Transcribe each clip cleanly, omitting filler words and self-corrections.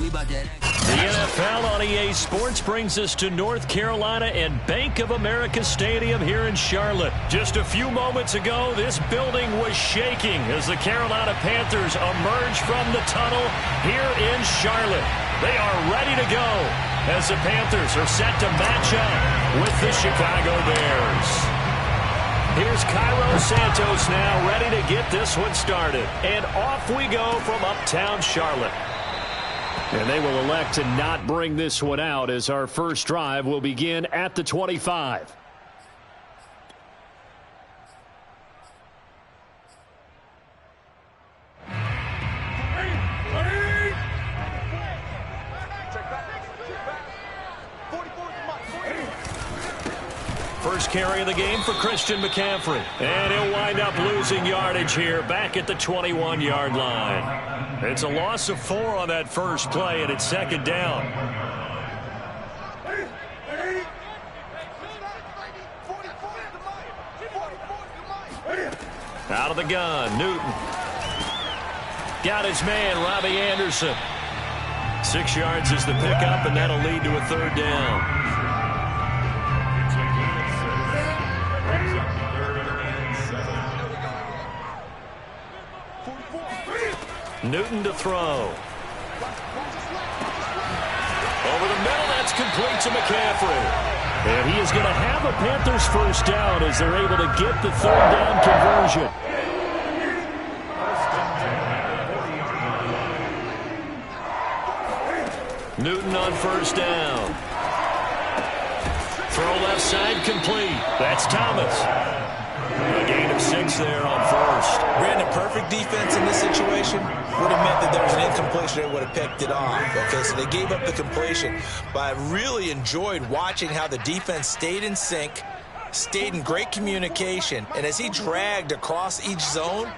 The NFL on EA Sports brings us to North Carolina and Bank of America Stadium here in Charlotte. Just a few moments ago, this building was shaking as the Carolina Panthers emerge from the tunnel here in Charlotte. They are ready to go as the Panthers are set to match up with the Chicago Bears. Here's Cairo Santos now ready to get this one started. And off we go from uptown Charlotte. And they will elect to not bring this one out as our first drive will begin at the 25. First carry of the game for Christian McCaffrey. And he'll wind up losing yardage here back at the 21-yard line. It's a loss of 4 on that first play, and it's second down. Out of the gun, Newton. Got his man, Robbie Anderson. 6 yards is the pickup, and that'll lead to a third down. Newton to throw. Over the middle, that's complete to McCaffrey. And he is going to have a Panthers first down as they're able to get the third down conversion. Newton on first down. Throw left side complete. That's Thomas. A gain of 6 there on first. Brandon, perfect defense in this situation would have meant that there was an incompletion. They would have picked it off. Okay, so they gave up the completion. But I really enjoyed watching how the defense stayed in sync, stayed in great communication. And as he dragged across each zone,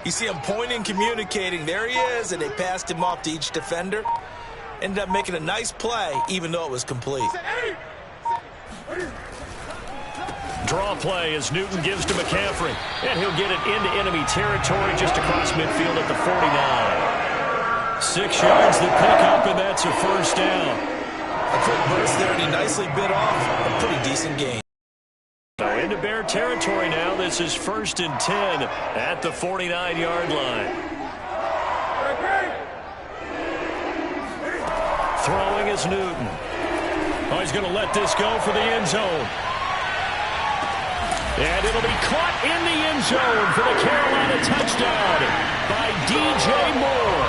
you see him pointing, communicating. There he is, and they passed him off to each defender. Ended up making a nice play, even though it was complete. Draw play as Newton gives to McCaffrey. And he'll get it into enemy territory just across midfield at the 49. 6 yards the pickup, and that's a first down. A quick burst there, and he nicely bit off a pretty decent gain. So into Bear territory now. This is 1st and 10 at the 49-yard line. Throwing is Newton. Oh, he's going to let this go for the end zone. And it'll be caught in the end zone for the Carolina touchdown by DJ Moore.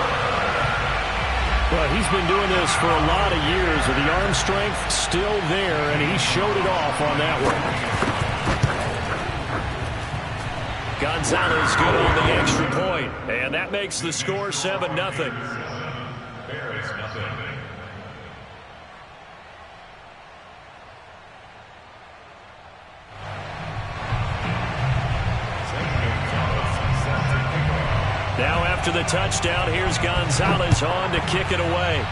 Well, he's been doing this for a lot of years with the arm strength still there, and he showed it off on that one. Gonzalez good on the extra point, and that makes the score 7-0. Now after the touchdown, here's Gonzalez on to kick it away.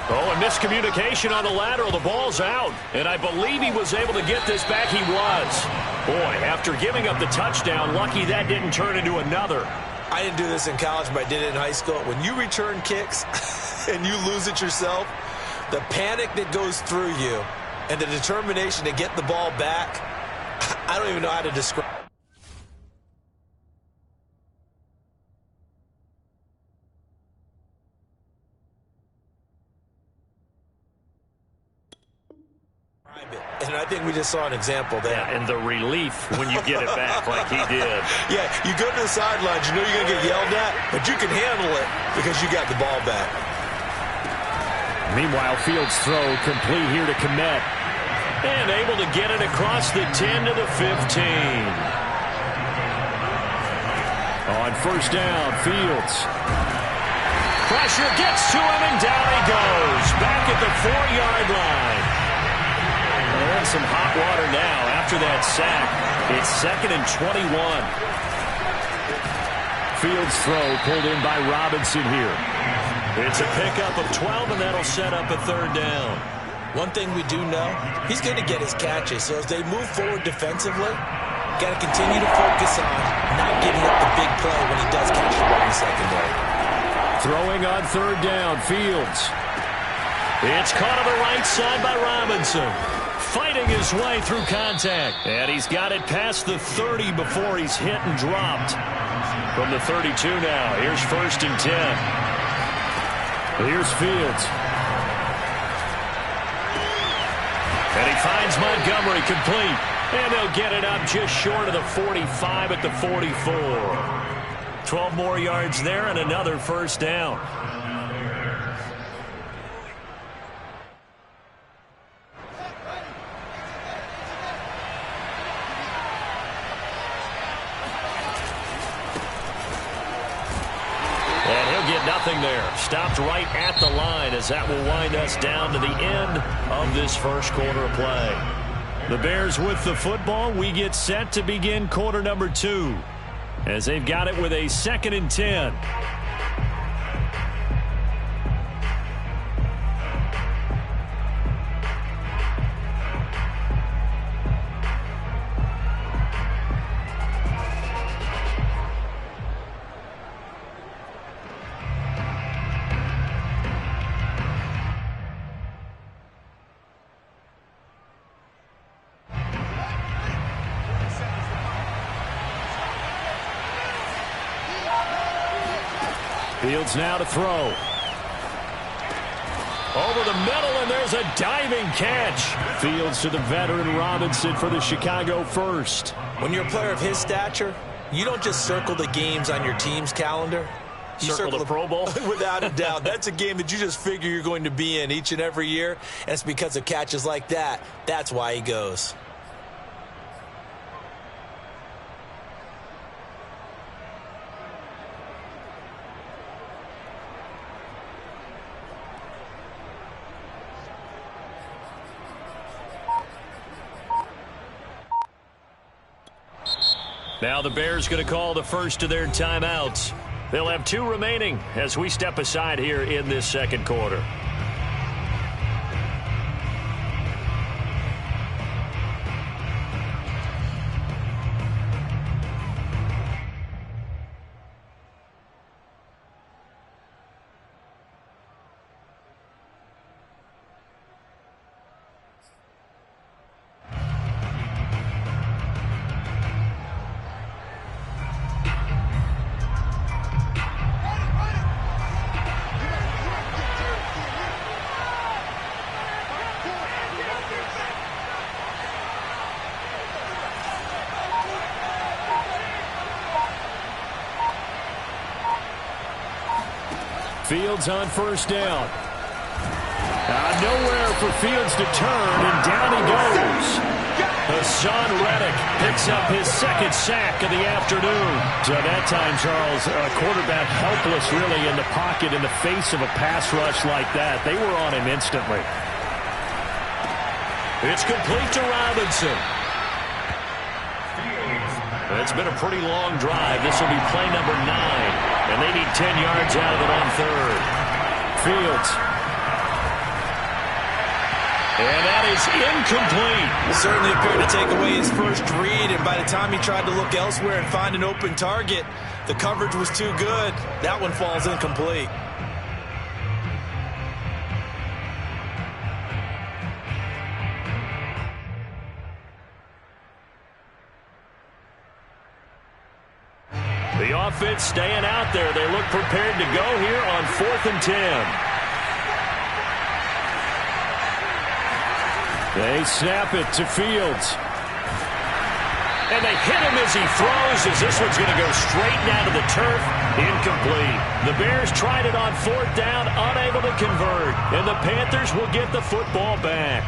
Oh, and miscommunication on the lateral. The ball's out. And I believe he was able to get this back. He was. Boy, after giving up the touchdown, lucky that didn't turn into another. I didn't do this in college, but I did it in high school. When you return kicks and you lose it yourself, the panic that goes through you and the determination to get the ball back, I don't even know how to describe it. And I think we just saw an example there. Yeah, and the relief when you get it back like he did. Yeah, you go to the sidelines, you know you're going to get yelled at, but you can handle it because you got the ball back. Meanwhile, Fields' throw complete here to Kmet. And able to get it across the 10 to the 15. On first down, Fields. Pressure gets to him, and down he goes. Back at the 4-yard line. And some hot water now after that sack. It's 2nd and 21. Fields' throw pulled in by Robinson here. It's a pickup of 12, and that'll set up a third down. One thing we do know, he's going to get his catches. So as they move forward defensively, got to continue to focus on not giving up the big play when he does catch the ball in the secondary. Throwing on third down, Fields. It's caught on the right side by Robinson. Fighting his way through contact. And he's got it past the 30 before he's hit and dropped. From the 32 now, here's 1st and 10. Here's Fields. And he finds Montgomery complete. And they'll get it up just short of the 45 at the 44. 12 more yards there and another 1st down. And he'll get nothing there. Stopped right at the line as that will wind us down to the end of this first quarter of play. The Bears with the football. We get set to begin quarter number 2. As they've got it with a 2nd and 10. Fields now to throw. Over the middle, and there's a diving catch. Fields to the veteran Robinson for the Chicago first. When you're a player of his stature, you don't just circle the games on your team's calendar. You circle the Pro Bowl? Without a doubt. That's a game that you just figure you're going to be in each and every year, and it's because of catches like that. That's why he goes. Now the Bears going to call the first of their timeouts. They'll have 2 remaining as we step aside here in this second quarter. Fields on first down. Nowhere for Fields to turn, and down he goes. Hassan Reddick picks up his 2nd sack of the afternoon. So that time, Charles, a quarterback helpless really in the pocket in the face of a pass rush like that. They were on him instantly. It's complete to Robinson. It's been a pretty long drive. This will be play number 9. And they need 10 yards out of it on 3rd. Fields. And that is incomplete. Certainly appeared to take away his first read, and by the time he tried to look elsewhere and find an open target, the coverage was too good. That one falls incomplete. The offense staying out there. They look prepared to go here on 4th and 10. They snap it to Fields. And they hit him as he throws, as this one's going to go straight down to the turf. Incomplete. The Bears tried it on 4th down, unable to convert. And the Panthers will get the football back.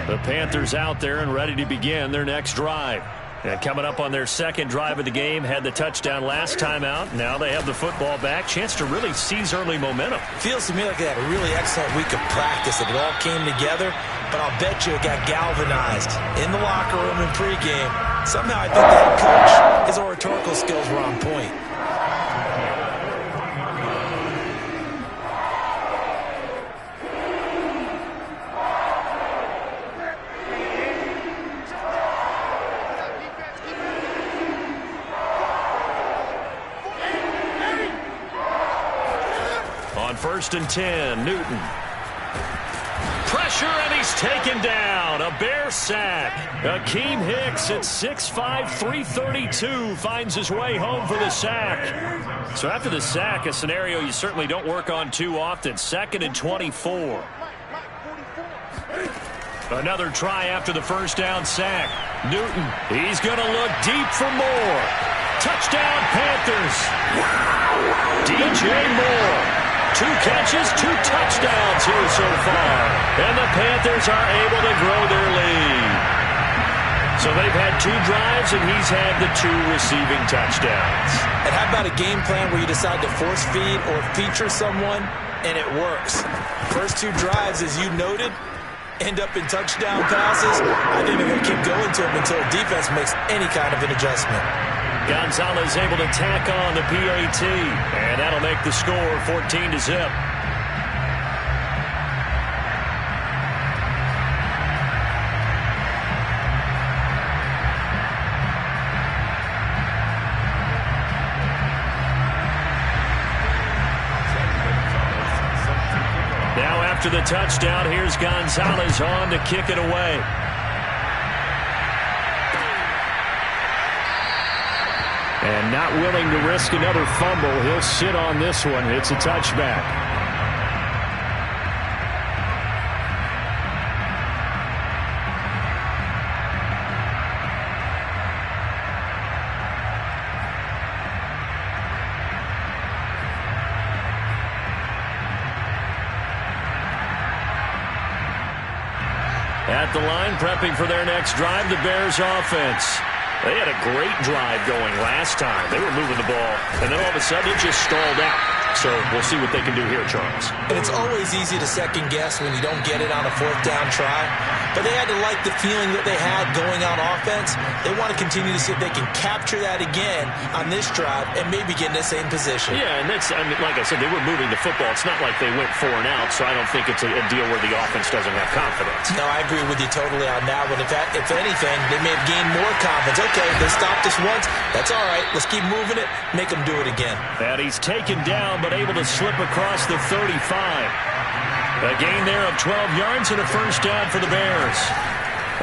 The Panthers out there and ready to begin their next drive. And coming up on their 2nd drive of the game, had the touchdown last time out. Now they have the football back. Chance to really seize early momentum. Feels to me like they had a really excellent week of practice. It all came together, but I'll bet you it got galvanized in the locker room and pregame. Somehow I think the head coach, his oratorical skills were on point. 1st and 10. Newton. Pressure, and he's taken down. A Bear sack. Akeem Hicks at 6'5", 332 finds his way home for the sack. So after the sack, a scenario you certainly don't work on too often. 2nd and 24. Another try after the first down sack. Newton, he's going to look deep for more. Touchdown, Panthers. DJ Moore. 2 catches, 2 touchdowns here so far. And the Panthers are able to grow their lead. So they've had 2 drives, and he's had the 2 receiving touchdowns. And how about a game plan where you decide to force feed or feature someone, and it works? First 2 drives, as you noted, end up in touchdown passes. I think they're going to keep going to them until defense makes any kind of an adjustment. Gonzalez able to tack on the PAT, and that'll make the score 14-0. Now after the touchdown, here's Gonzalez on to kick it away. And not willing to risk another fumble, he'll sit on this one. It's a touchback. At the line, prepping for their next drive, the Bears offense. They had a great drive going last time. They were moving the ball, and then all of a sudden it just stalled out. So we'll see what they can do here, Charles. And it's always easy to second guess when you don't get it on a 4th down try. But they had to like the feeling that they had going on offense. They want to continue to see if they can capture that again on this drive and maybe get in the same position. Yeah, and that's, I mean, like I said, they were moving the football. It's not like they went 4 and out, so I don't think it's a deal where the offense doesn't have confidence. No, I agree with you totally on that one. If anything, they may have gained more confidence. Okay, they stopped us once. That's all right. Let's keep moving it. Make them do it again. And he's taken down, but able to slip across the 35. A gain there of 12 yards and a first down for the Bears.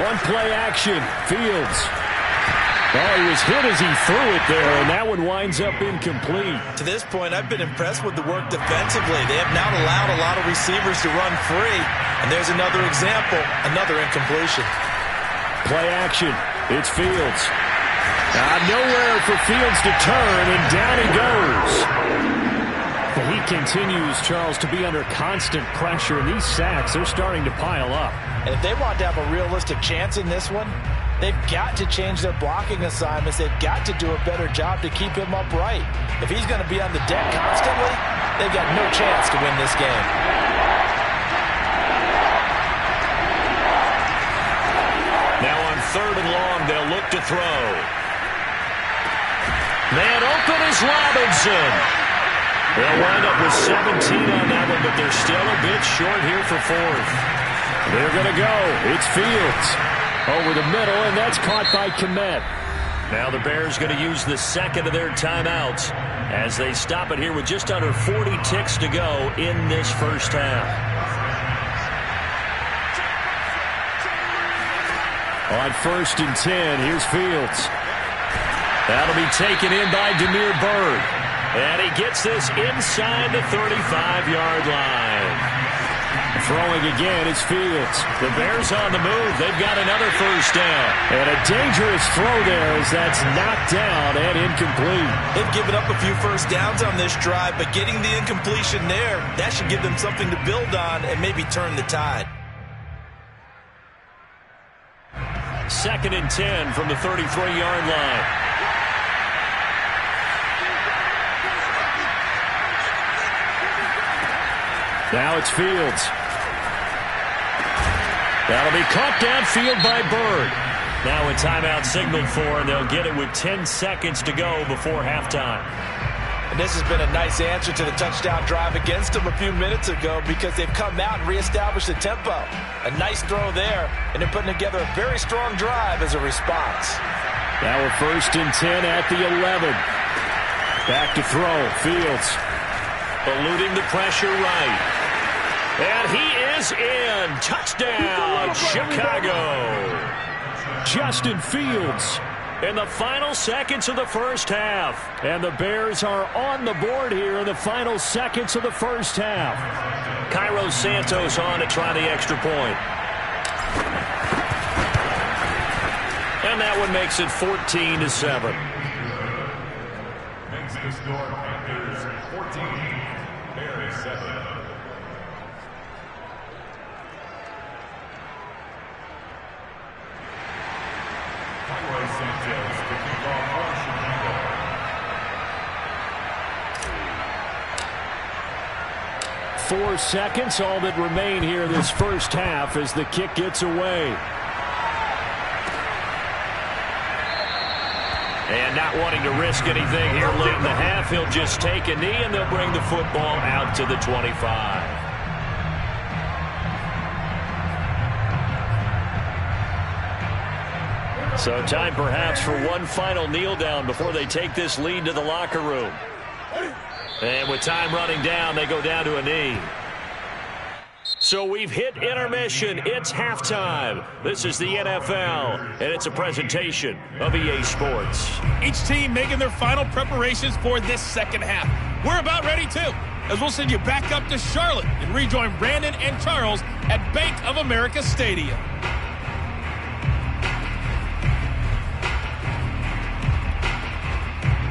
On play action, Fields. Oh, he was hit as he threw it there, and that one winds up incomplete. To this point, I've been impressed with the work defensively. They have not allowed a lot of receivers to run free. And there's another example, another incompletion. Play action, it's Fields. Nowhere for Fields to turn, and down he goes. He continues, Charles, to be under constant pressure, and these sacks, they're starting to pile up. And if they want to have a realistic chance in this one, they've got to change their blocking assignments. They've got to do a better job to keep him upright. If he's going to be on the deck constantly, they've got no chance to win this game. Now on 3rd and long, they'll look to throw. Man open is Robinson. They'll wind up with 17 on that one, but they're still a bit short here for 4th. They're going to go. It's Fields over the middle, and that's caught by Kmet. Now the Bears going to use the 2nd of their timeouts as they stop it here with just under 40 ticks to go in this first half. On 1st and 10, here's Fields. That'll be taken in by Damiere Byrd. And he gets this inside the 35-yard line. Throwing again is Fields. The Bears on the move. They've got another first down. And a dangerous throw there as that's knocked down and incomplete. They've given up a few first downs on this drive, but getting the incompletion there, that should give them something to build on and maybe turn the tide. 2nd and 10 from the 33-yard line. Now it's Fields. That'll be caught downfield by Byrd. Now a timeout signaled for, and they'll get it with 10 seconds to go before halftime. And this has been a nice answer to the touchdown drive against them a few minutes ago because they've come out and reestablished the tempo. A nice throw there, and they're putting together a very strong drive as a response. Now we're 1st and 10 at the 11. Back to throw, Fields. Eluding the pressure right. And he is in. Touchdown, Chicago. Justin Fields in the final seconds of the first half. And the Bears are on the board here in the final seconds of the first half. Cairo Santos on to try the extra point. And that one makes it 14-7. Makes the score Panthers 14, Bears 7. Cairo Santos to kick off for Chicago. 4 seconds, all that remain here this first half as the kick gets away. And not wanting to risk anything here late in the half, he'll just take a knee and they'll bring the football out to the 25. So time perhaps for one final kneel down before they take this lead to the locker room. And with time running down, they go down to a knee. So we've hit intermission. It's halftime. This is the NFL, and it's a presentation of EA Sports. Each team making their final preparations for this second half. We're about ready, too, as we'll send you back up to Charlotte and rejoin Brandon and Charles at Bank of America Stadium.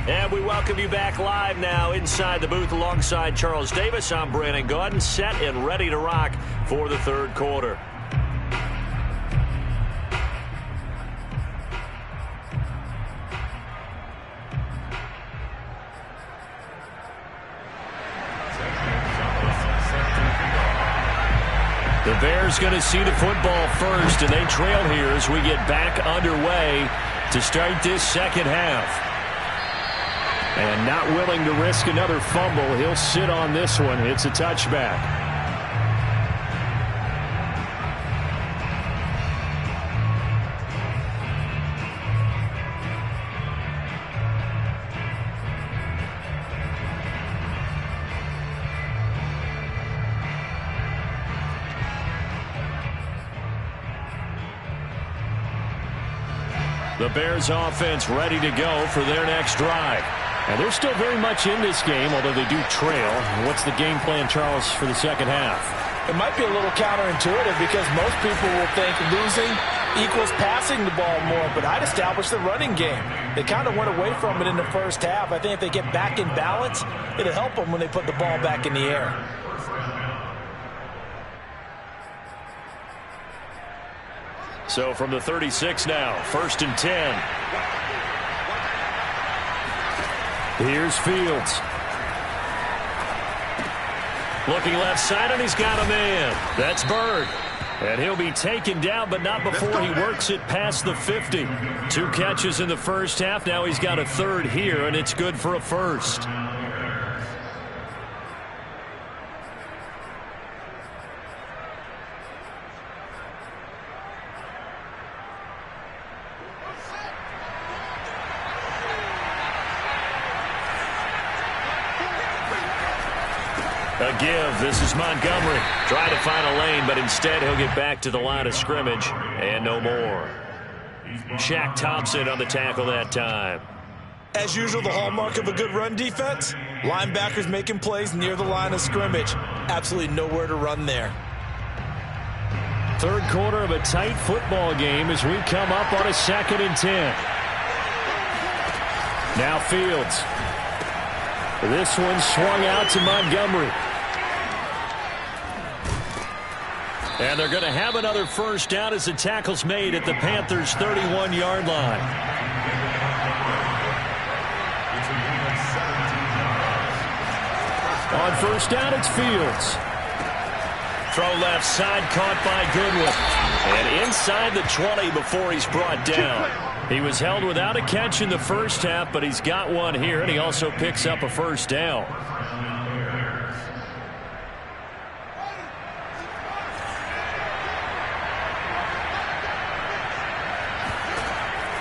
And we welcome you back live now inside the booth alongside Charles Davis. I'm Brandon Gaudin, set and ready to rock for the third quarter. The Bears going to see the football first, and they trail here as we get back underway to start this second half. And not willing to risk another fumble, he'll sit on this one. It's a touchback. The Bears offense ready to go for their next drive. And they're still very much in this game, although they do trail. What's the game plan, Charles, for the second half? It might be a little counterintuitive because most people will think losing equals passing the ball more, but I'd establish the running game. They kind of went away from it in the first half. I think if they get back in balance, it'll help them when they put the ball back in the air. So from the 36 now, 1st and 10. Here's Fields. Looking left side, and he's got a man. That's Bird. And he'll be taken down, but not before he works it past the 50. 2 catches in the first half. Now he's got a third here, and it's good for a first. A give. This is Montgomery. Trying to find a lane, but instead he'll get back to the line of scrimmage and no more. Shaq Thompson on the tackle that time. As usual, the hallmark of a good run defense, linebackers making plays near the line of scrimmage. Absolutely nowhere to run there. Third quarter of a tight football game as we come up on a 2nd and 10. Now Fields. This one swung out to Montgomery. And they're going to have another first down as the tackle's made at the Panthers' 31-yard line. On first down, it's Fields. Throw left side, caught by Goodwin. And inside the 20 before he's brought down. He was held without a catch in the first half, but he's got one here, and he also picks up a first down.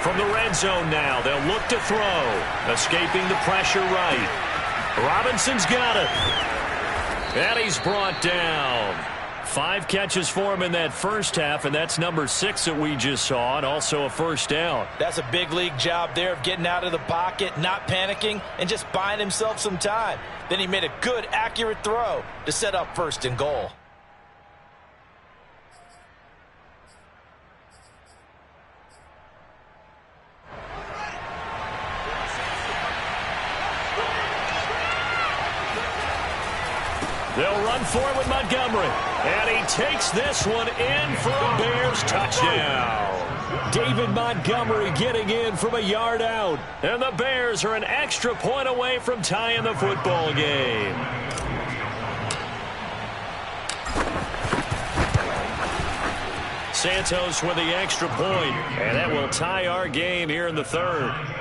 From the red zone now, they'll look to throw. Escaping the pressure right. Robinson's got it. And he's brought down. 5 catches for him in that first half, and that's number 6 that we just saw, and also a first down. That's a big league job there of getting out of the pocket, not panicking, and just buying himself some time. Then he made a good, accurate throw to set up 1st and goal. They'll run for it with Montgomery. And he takes this one in for a Bears touchdown. David Montgomery getting in from a yard out. And the Bears are an extra point away from tying the football game. Santos with the extra point. And that will tie our game here in the 3rd.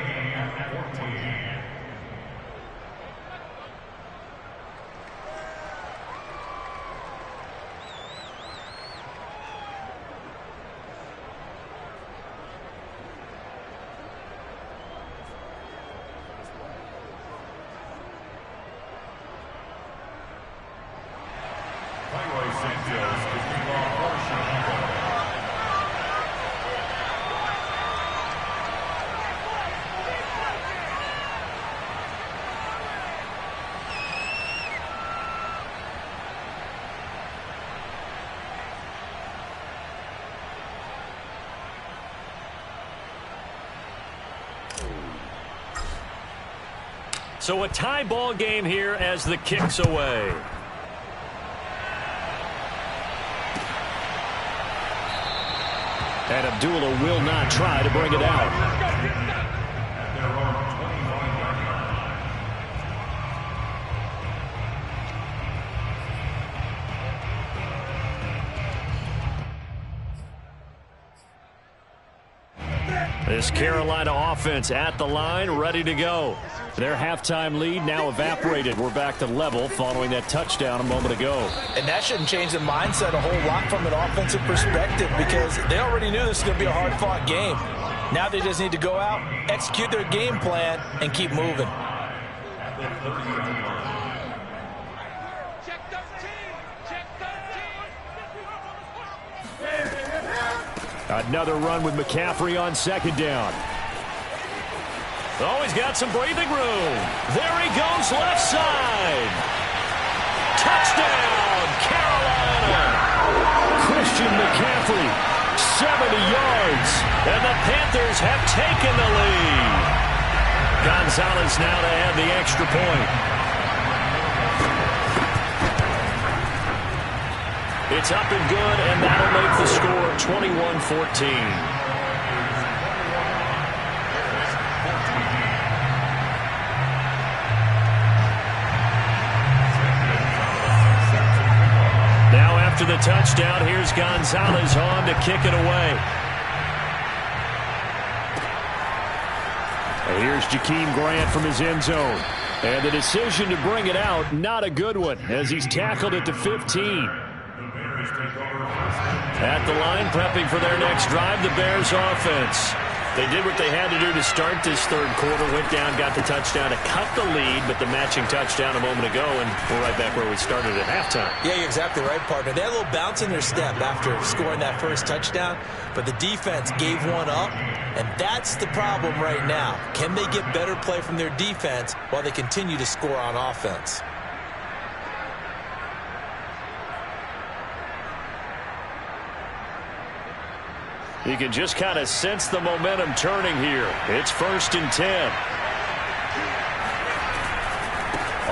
So a tie ball game here as the kick's away. And Abdullah will not try to bring it out. This Carolina offense at the line, ready to go. Their halftime lead now evaporated. We're back to level following that touchdown a moment ago. And that shouldn't change the mindset a whole lot from an offensive perspective because they already knew this was going to be a hard-fought game. Now they just need to go out, execute their game plan, and keep moving. Another run with McCaffrey on 2nd down. Oh, he's got some breathing room. There he goes, left side. Touchdown, Carolina. Christian McCaffrey, 70 yards. And the Panthers have taken the lead. Gonzalez now to add the extra point. It's up and good, and that'll make the score 21-14. Now after the touchdown, here's Gonzalez on to kick it away. And here's Jakeem Grant from his end zone. And the decision to bring it out, not a good one, as he's tackled at the 15. At the line, prepping for their next drive, the Bears offense. They did what they had to do to start this 3rd quarter, went down, got the touchdown to cut the lead, but the matching touchdown a moment ago, and we're right back where we started at halftime. Yeah, you're exactly right, partner. They had a little bounce in their step after scoring that first touchdown, but the defense gave one up, and that's the problem right now. Can they get better play from their defense while they continue to score on offense? You can just kind of sense the momentum turning here. It's 1st and 10.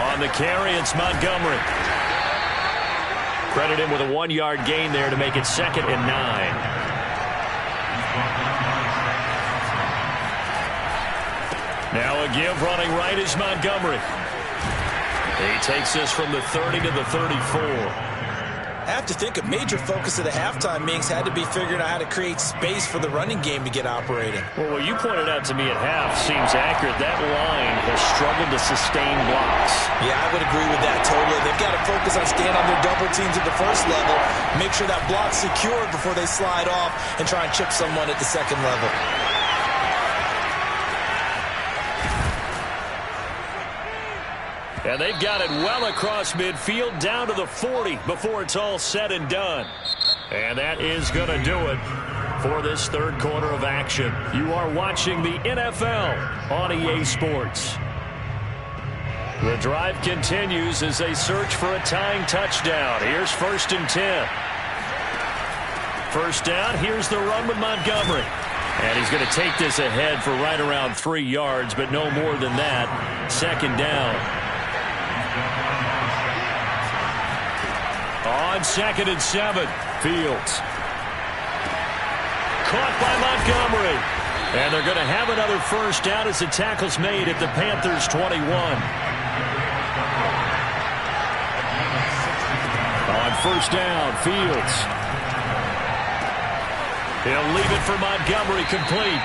On the carry, it's Montgomery. Credit him with a 1-yard gain there to make it 2nd and 9. Now a give running right is Montgomery. He takes this from the 30 to the 34. I have to think a major focus of the halftime meetings had to be figuring out how to create space for the running game to get operating. Well, what you pointed out to me at half seems accurate. That line has struggled to sustain blocks. Yeah, I would agree with that totally. They've got to focus on staying on their double teams at the first level, make sure that block's secured before they slide off and try and chip someone at the 2nd level. And they've got it well across midfield down to the 40 before it's all said and done. And that is going to do it for this third quarter of action. You are watching the NFL on EA Sports. The drive continues as they search for a tying touchdown. Here's 1st and 10. First down, here's the run with Montgomery. And he's going to take this ahead for right around 3 yards, but no more than that. 2nd down. On 2nd and 7, Fields. Caught by Montgomery. And they're going to have another first down as the tackle's made at the Panthers' 21. On 1st down, Fields. He'll leave it for Montgomery complete.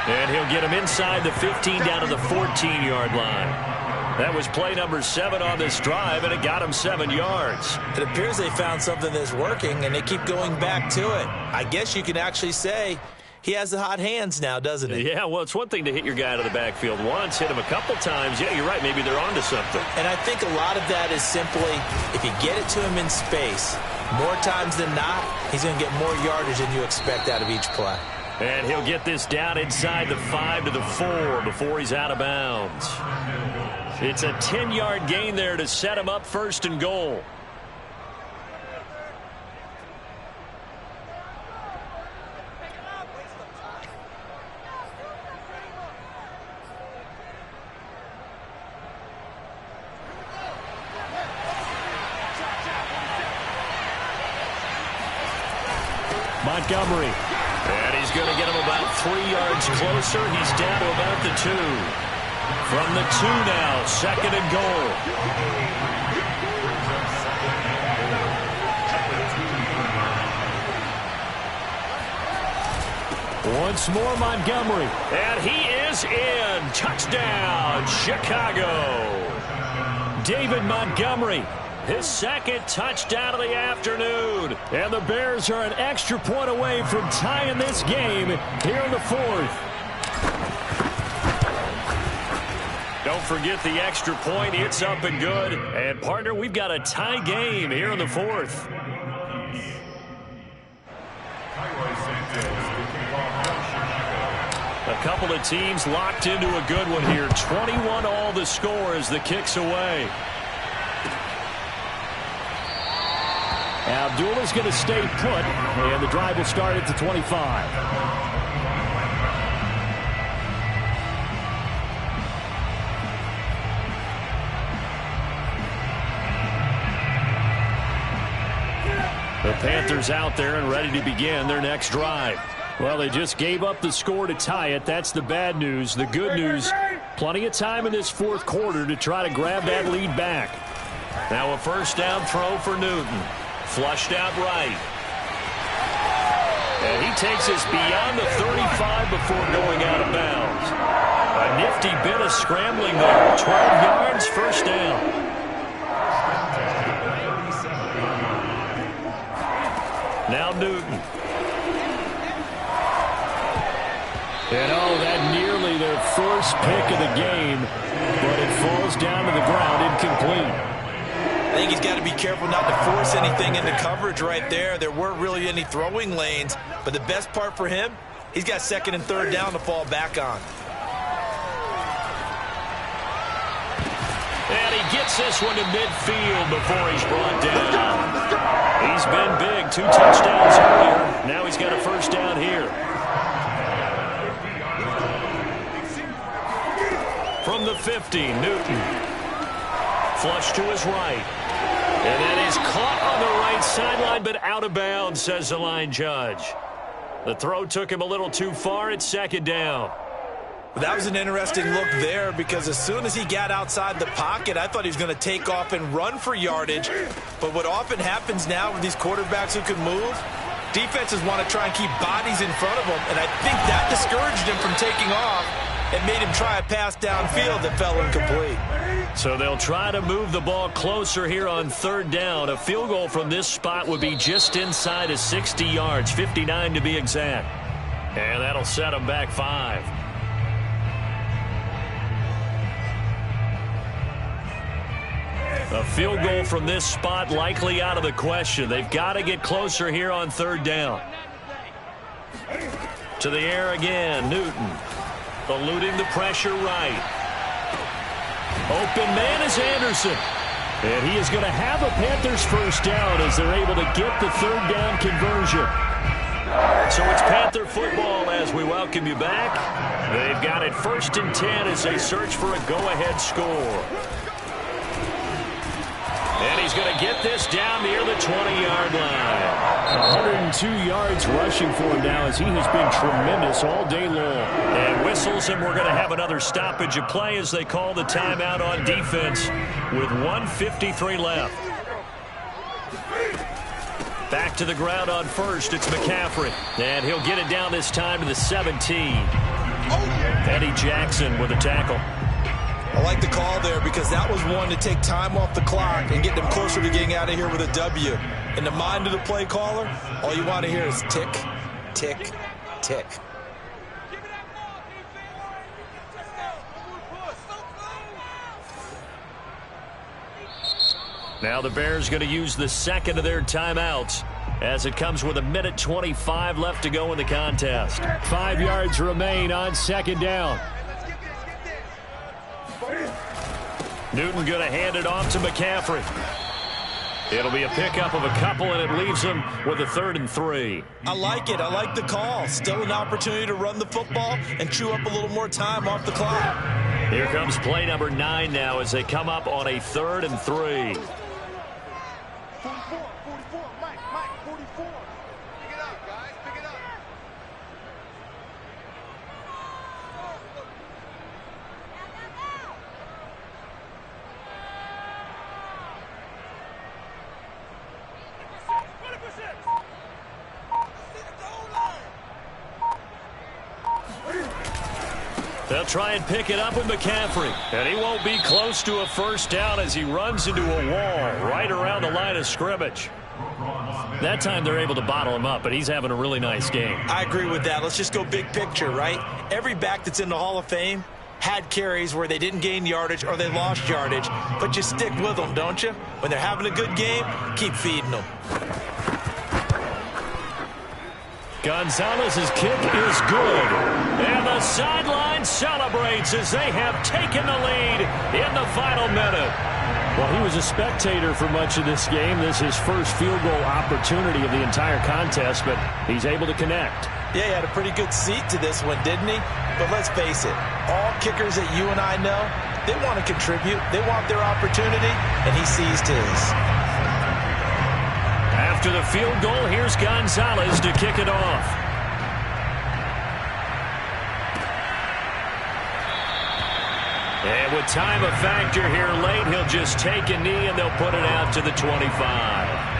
And he'll get him inside the 15 down to the 14-yard line. That was play number 7 on this drive, and it got him 7 yards. It appears they found something that's working, and they keep going back to it. I guess you can actually say he has the hot hands now, doesn't he? Yeah, well, it's one thing to hit your guy out of the backfield once, hit him a couple times. Yeah, you're right. Maybe they're onto something. And I think a lot of that is simply if you get it to him in space, more times than not, he's going to get more yardage than you expect out of each play. And he'll get this down inside the 5 to the 4 before he's out of bounds. It's a 10-yard gain there to set him up 1st and goal. Montgomery. And he's going to get him about 3 yards closer. He's down to about the 2. From the 2 now, 2nd and goal. Once more, Montgomery. And he is in. Touchdown, Chicago. David Montgomery. His 2nd touchdown of the afternoon. And the Bears are an extra point away from tying this game here in the 4th. Don't forget the extra point. It's up and good. And, partner, we've got a tie game here in the 4th. A couple of teams locked into a good one here. 21 all the score as the kick's away. Abdullah's going to stay put, and the drive will start at the 25. The Panthers out there and ready to begin their next drive. Well, they just gave up the score to tie it. That's the bad news. The good news, plenty of time in this 4th quarter to try to grab that lead back. Now a 1st down throw for Newton. Flushed out right. And he takes us beyond the 35 before going out of bounds. A nifty bit of scrambling there. 12 yards, 1st down. Now Newton. And that nearly their first pick of the game, but it falls down to the ground incomplete. I think he's got to be careful not to force anything into coverage right there. There weren't really any throwing lanes, but the best part for him, he's got 2nd and 3rd down to fall back on. And he gets this one to midfield before he's brought down. He's been big. 2 touchdowns earlier. Now he's got a 1st down here. From the 50, Newton. Flush to his right. And that is caught on the right sideline, but out of bounds, says the line judge. The throw took him a little too far. It's 2nd down. That was an interesting look there because as soon as he got outside the pocket, I thought he was going to take off and run for yardage. But what often happens now with these quarterbacks who can move, defenses want to try and keep bodies in front of them, and I think that discouraged him from taking off and made him try a pass downfield that fell incomplete. So they'll try to move the ball closer here on 3rd down. A field goal from this spot would be just inside of 60 yards, 59 to be exact. And that'll set them back 5. A field goal from this spot likely out of the question. They've got to get closer here on third down. To the air again, Newton. Eluding the pressure right. Open man is Anderson. And he is going to have a Panthers first down as they're able to get the third down conversion. So it's Panther football as we welcome you back. They've got it 1st and 10 as they search for a go-ahead score. And he's going to get this down near the 20-yard line. 102 yards rushing for him now as he has been tremendous all day long. And whistles, and we're going to have another stoppage of play as they call the timeout on defense with 1:53 left. Back to the ground on first. It's McCaffrey. And he'll get it down this time to the 17. Eddie Jackson with a tackle. I like the call there because that was one to take time off the clock and get them closer to getting out of here with a W. In the mind of the play caller, all you want to hear is tick, tick, tick. Now the Bears going to use the second of their timeouts as it comes with 1:25 left to go in the contest. 5 yards remain on second down. Newton going to hand it off to McCaffrey. It'll be a pickup of a couple, and it leaves them with a 3rd and 3. I like it. I like the call. Still an opportunity to run the football and chew up a little more time off the clock. Here comes play number 9 now as they come up on a 3rd and 3. 44, Mike, 44. Pick it up, guys, pick it up. They'll try and pick it up with McCaffrey. And he won't be close to a first down as he runs into a wall right around the line of scrimmage. That time they're able to bottle him up, but he's having a really nice game. I agree with that. Let's just go big picture, right? Every back that's in the Hall of Fame had carries where they didn't gain yardage or they lost yardage, but you stick with them, don't you? When they're having a good game, keep feeding them. Gonzalez's kick is good. And the sideline celebrates as they have taken the lead in the final minute. Well, he was a spectator for much of this game. This is his first field goal opportunity of the entire contest, but he's able to connect. Yeah, he had a pretty good seat to this one, didn't he? But let's face it, all kickers that you and I know, they want to contribute. They want their opportunity, and he seized his. After the field goal, here's Gonzalez to kick it off. And with time a factor here late, he'll just take a knee and they'll put it out to the 25.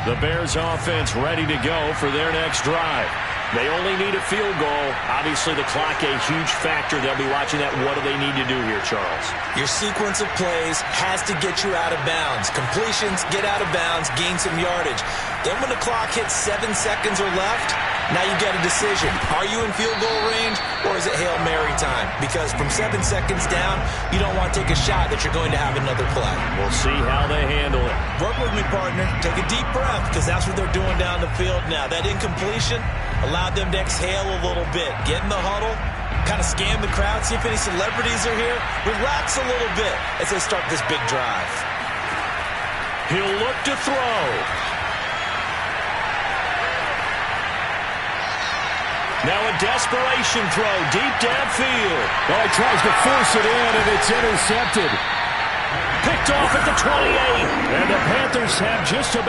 The Bears offense ready to go for their next drive. They only need a field goal. Obviously, the clock a huge factor. They'll be watching that. What do they need to do here, Charles? Your sequence of plays has to get you out of bounds. Completions, get out of bounds, gain some yardage. Then when the clock hits 7 seconds or left, now you get a decision. Are you in field goal range or is it Hail Mary time? Because from 7 seconds down, you don't want to take a shot that you're going to have another play. We'll see how they handle it. Work with me, partner. Take a deep breath because that's what they're doing down the field now. That incompletion allowed them to exhale a little bit. Get in the huddle, kind of scan the crowd, see if any celebrities are here. Relax a little bit as they start this big drive. He'll look to throw. Now a desperation throw deep downfield. Well, he tries to force it in, and it's intercepted. Picked off at the 28. And the Panthers have just about